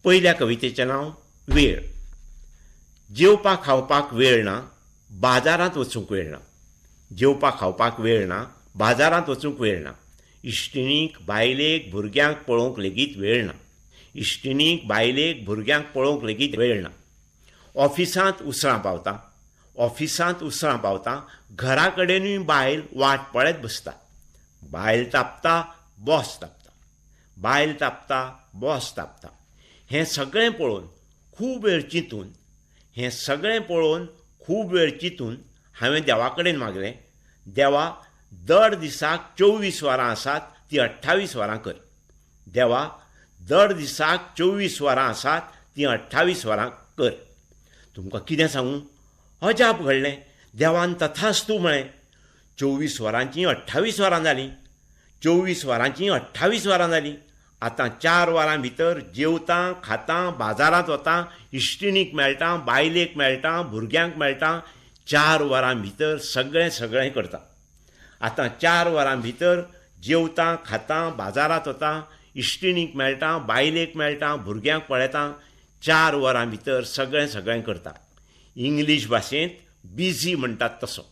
पहिल्या कवितेचें नांव वेळ. जेवपाक खावपाक वेळ ना, बाजारांत वचूंक वेळ ना. जेवपाक खावपाक वेळ ना, बाजारांत वचूंक वेळ ना. इश्टिणीक बायलेक भुरग्यांक पळोवंक लेगीत वेळ ना. इश्टिणीक बायलेक भुरग्यांक पळोवंक लेगीत वेळ ना. ऑफिसांत उसरां पावता, ऑफिसांत उसरां पावता, घरा कडेनूय बायल वाट पळयत बसता. बायल तापता, बॉस तापता. बायल तापता, बॉस तापता. हें सगळें पळोवन खूब वेळ चिंतून हांवें देवा कडेन मागलें, देवा, दर दिसाक 24 वरां आसात ती 28 वरां कर. देवा, दर दिसाक 24 वरां आसात ती 28 वरां कर. तुमकां कितें सांगूं, अजाप घडलें. देवान तथास्तू म्हळें. 24 वरांची 28 वरां जालीं. 24 वरांची 28 वरां जालीं. आतां 4 वरां भितर जेवतां, खातां, बाजारांत वतां, इश्टिणीक मेळटां, बायलेक मेळटां, भुरग्यांक मेळटां. 4 वरां भितर सगळें करता. आतां 4 वरां भितर जेवतां, खातां, बाजारांत वतां, इश्टिणीक मेळटां, बायलेक मेळटां, भुरग्यांक पळयतां. 4 वरां भितर सगळें करता. इंग्लीश भाशेंत बिजी म्हणटात तसो.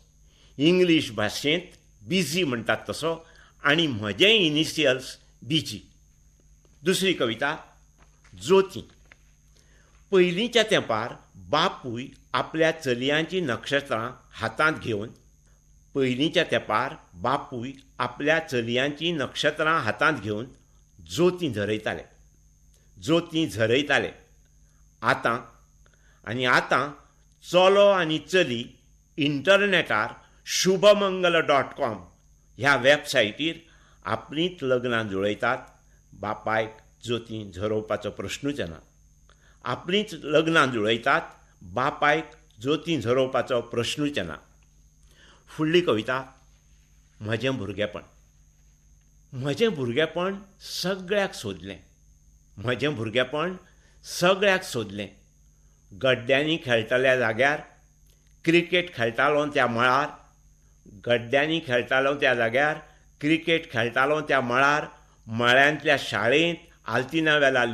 इंग्लीश भाशेंत बिजी म्हणटात तसो. आनी म्हजें इनिशियल्स बीजी. दुसरी कविता, ज्योती. पयलींच्या तेंपार बापूय आपल्या चलयांची नक्षत्रां हातांत घेवन ज्योती झरयताले. आतां चलो आनी चली इंटरनेटार शुभमंगल.com ह्या वेबसायटीर आपलींच लग्नां जुळयतात. बापायक ज्योती झरोवपाचो प्रश्नूच येना. आपलींच लग्नां जुळयतात. बापायक ज्योती झरोवपाचो प्रश्नूच येना. फुडली कविता, म्हजें भुरगेपण. म्हजें भुरगेपण सगळ्याक सोदलें. गड्ड्यांनी खेळटल्या जाग्यार, क्रिकेट खेळटालो त्या मळार. क्रिकेट खेळटालो त्या मळार. मळ्यांतल्या शाळेंत आल्तिनावेला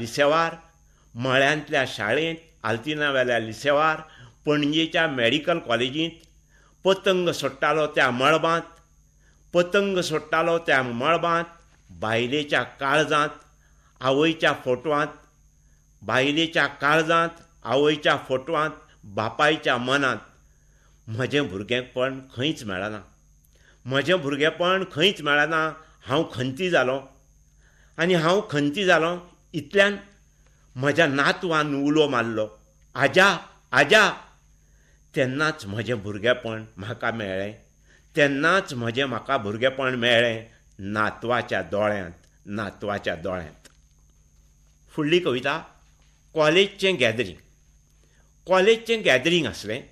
लिसेवार. पणजेच्या मेडिकल कॉलेजींत पतंग सोडटालो त्या मळबांत. बायलेच्या काळजांत आवयच्या फोटवांत, बापायच्या मनांत. म्हजें भुरगेपण खंयच मेळना. हांव खंती जालों. इतल्यान म्हज्या नातवान उलो मारलो, आजा. तेन्नाच म्हजें भुरगेपण म्हाका मेळ्ळें. नातवाच्या दोळ्यांत. फुडली कविता, कॉलेजचें गॅदरींग आसलें.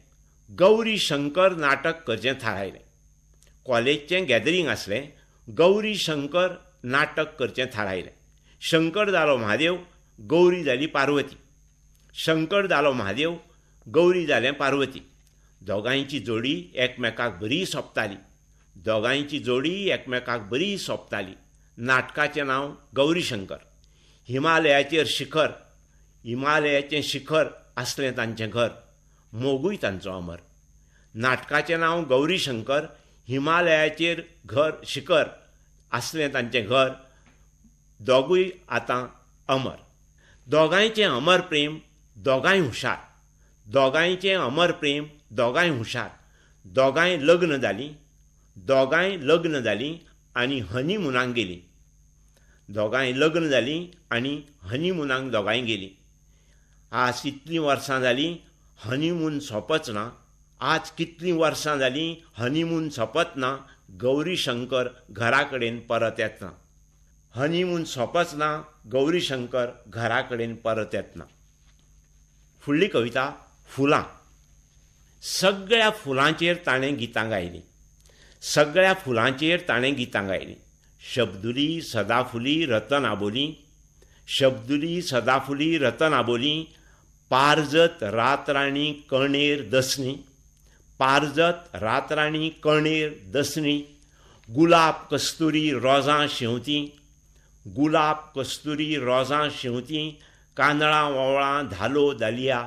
गौरी शंकर नाटक करचें थारायलें. शंकर जालो महादेव, गौरी जाली पार्वती. दोगांयची जोडी एकमेकाक बरी सोबताली. नाटकाचें नांव गौरी शंकर. हिमालयाचें शिखर आसलें तांचें घर, मोगूय तांचो अमर. नाटकाचें नांव गौरी शंकर. हिमालयाचेर शिखर आसलें तांचें घर, दोगूय आतां अमर. दोगांयचें अमर प्रेम, दोगांय हुशार. दोगांय लग्न जालीं आनी हनीमुनाक गेलीं. आज कितलीं वर्सां जालीं हनीमून सोंपच ना. गौरी शंकर घरा कडेन परत येतना. फुडली कविता, फुलां. सगळ्या फुलांचेर ताणें गितां गायलीं. शब्दुली सदाफुली रतन आबोलीं. पारजत रातराणी कळणेर दसणी. गुलाब कस्तुरी रोजां शेंवतीं. कांदळां ओंवळां धालो दालिया,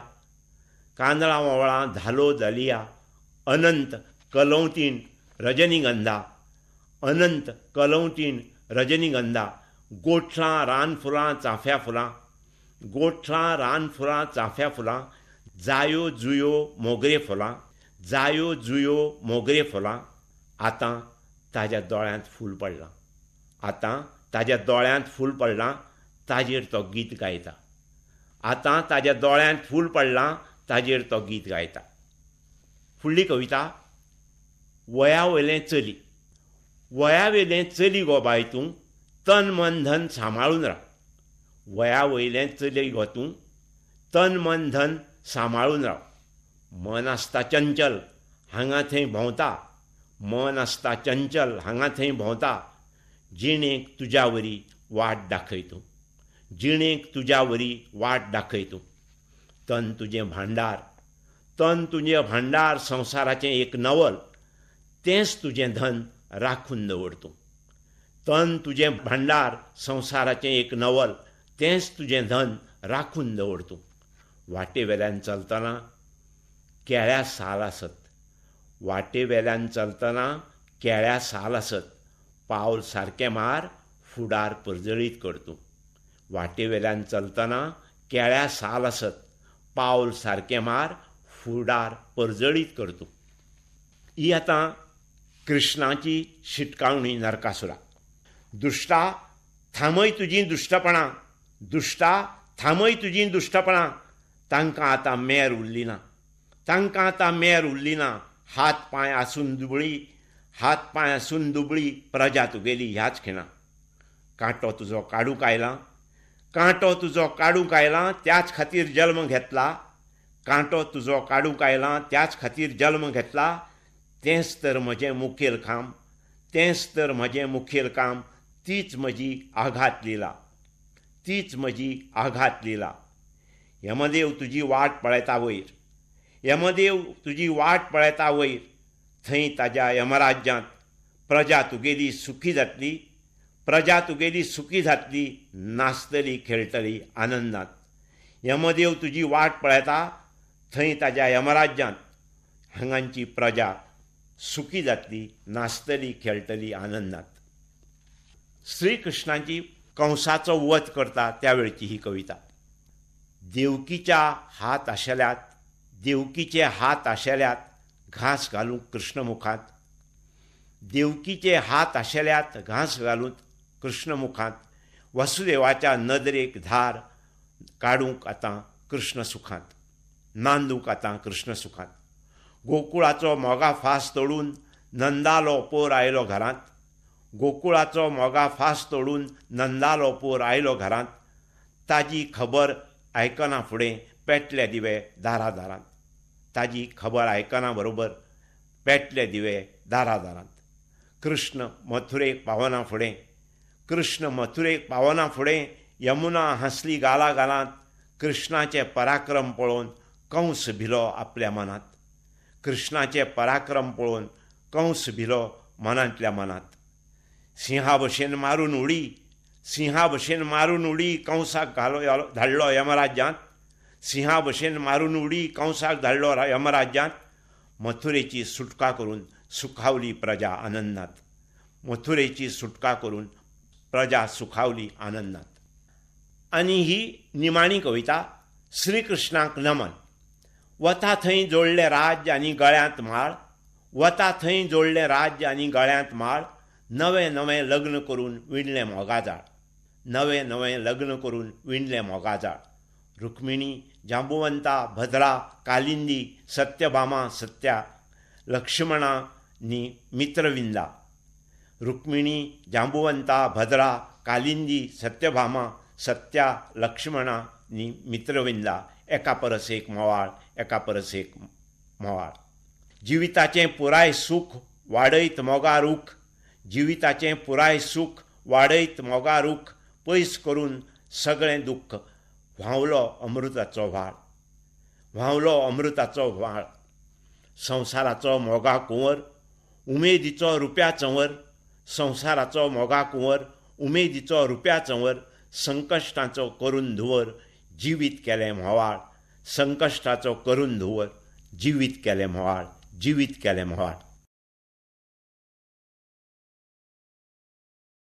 कांदळां ओंवळां धालो दालिया, अनंत कलवटीन रजनीगंधा, अनंत कलवटीन रजनीगंधा, गोठलां रानफुलां चाफ्या फुलां, गोठलां रानफुलां चाफ्या फुलां, जायो जुयो मोगरे फुलां, जायो जुयो मोगरे फुलां. आतां ताज्या दोळ्यांत फूल पडलां, आतां ताज्या दोळ्यांत फूल पडलां, ताजेर तो गीत गायता. आतां ताज्या दोळ्यांत फूल पडलां, ताजेर तो गीत गायता. फुडली कविता. वया वयलें चली. वया वयलें चली गो बाय तूं, तन मन धन सांबाळून राव. वया वयलें चली गो तूं, तन मन धन सांबाळून राव. मन आसता चंचल हांगा थंय भोंवता, मन आसता चंचल हांगा थंय भोंवता. जिणेक तुज्या वरी वाट दाखय तूं, जिणेक तुज्या वरी वाट दाखय तूं. तन तुजें भांडार, तन तुजें भांडार संवसाराचें एक नवल, तेंच तुजें धन राखून दवर तूं. तन तुजें भांडार संवसाराचें एक नवल, तेंच तुजें धन राखून दवर तूं. वाटे वेल्यान चलतना केळ्या साल आसत, वाटे वेल्यान चलतना केळ्या साल आसत. पावल सारकें मार, फुडार परजळीत कर तूं. वाटे वेल्यान चलतना केळ्या साल आसत, पावल सारकें मार, फुडार परजळीत कर तूं. ही आतां कृष्णाची शिटकावणी नरकासुराक. दुश्टा थांबय तुजीं दुश्टपणां, दुश्टा थांबय तुजीं दुश्टपणां. तांकां आतां मेर उरली ना, तांकां आतां मेर उरली ना. हात पांय आसून दुबळी, हात पांय आसून दुबळी प्रजा तुगेली ह्याच खिणा. कांटो तुजो काडूंक आयला, कांटो तुजो काडूंक आयला, त्याच खातीर जल्म घेतला. कांटो तुजो काडूंक आयला, त्याच खातीर जल्म घेतला. तेंच तर म्हजें मुखेल काम, तेंच तर म्हजें मुखेल काम. तीच म्हजी आघात लिला, तीच म्हजी आघात लिला. यमदेव तुजी वाट पळयता वयर, यमदेव तुजी वाट पळयता वयर. थंय ताज्या यमराज्यांत प्रजा तुगेली सुखी जातली, प्रजा तुगेली सुखी जातली, नाचतली खेळटली आनंदांत. यमदेव तुजी वाट पळयता थंय ताज्या यमराज्यांत, हांगांची प्रजा सुखी जातली, नाचतली खेळटली आनंदांत. श्री कृष्णाची कंसाचो वध करता त्या वेळची ही कविता. देवकीच्या हात आशेल्यात, देवकीचे हात आशेल्यात घास घालूंक कृष्ण मुखांत. देवकीचे हात आशेल्यात घास घालूंक कृष्ण मुखांत. वसुदेवाच्या नदरेक धार काडूंक आतां कृष्ण सुखांत, नांदूंक आतां कृष्ण सुखांत. गोकुळाचो मोगा फास तोडून नंदालो पोर आयलो घरांत. गोकुळाचो मोगा फास तोडून नंदालो पोर आयलो घरांत. ताजी खबर आयकना फुडें पेटले दिवे दारादारांत. ताजी खबर आयकना बरोबर पेटले दिवे दारादारांत. कृष्ण मथुरेक पावना फुडें, कृष्ण मथुरेक पावना फुडें यमुना हांसली गाला गालांत. कृष्णाचें पराक्रम पळोवन कंस भिलो आपल्या मनांत. कृष्णाचें पराक्रम पळोवन कंस भिलो मनांतल्या मनांत. सिंहा भशेन मारून उडी, सिंहा भशेन मारून उडी कंसाक धाडलो यमराज्यांत. सिंहा भशेन मारून उडी कंसाक धाडलो यमराज्यांत. मथुरेची सुटका करून सुखावली प्रजा आनंदांत. मथुरेची सुटका करून प्रजा सुखावली आनंदांत. आनी ही निमाणी कविता श्री कृष्णाक नमन. वता थंय जोडले राज्य आनी गळ्यांत माळ, वता थंय जोडले राज्य आनी गळ्यांत माळ. नवें नवें लग्न करून विणलें मोगाजाळ, नवें नवें लग्न करून विणलें मोगाजाळ. रुक्मिणी जांबुवंता भद्रा कालिंदी सत्यभामा सत्या लक्ष्मणानी मित्रविंदा. रुक्मिणी जांबुवंता भद्रा कालिंदी सत्यभामा सत्या लक्ष्मणानी मित्रविंदा. एका परस एक मोवाळ, एका परस एक मोवाळ. जिविताचें पुराय सूख वाडयत मोगार रूख, जिविताचें पुराय सूख वाडयत मोगार रूख. पयस करून सगळें दुख्ख व्हांवलो अमृताचो व्हाळ, व्हांवलो अमृताचो व्हाळ. संवसाराचो मोगा कुंवर उमेदीचो रुप्या चंवर, संवसाराचो मोगा कुंवर उमेदीचो रुप्या चंवर. संकश्टांचो करून धुवर जिवीत केलें म्होवाळ, संकश्टाचो करून धुंवर, जिवीत केलें म्होवाळ, जिवीत केलें म्होवाळ.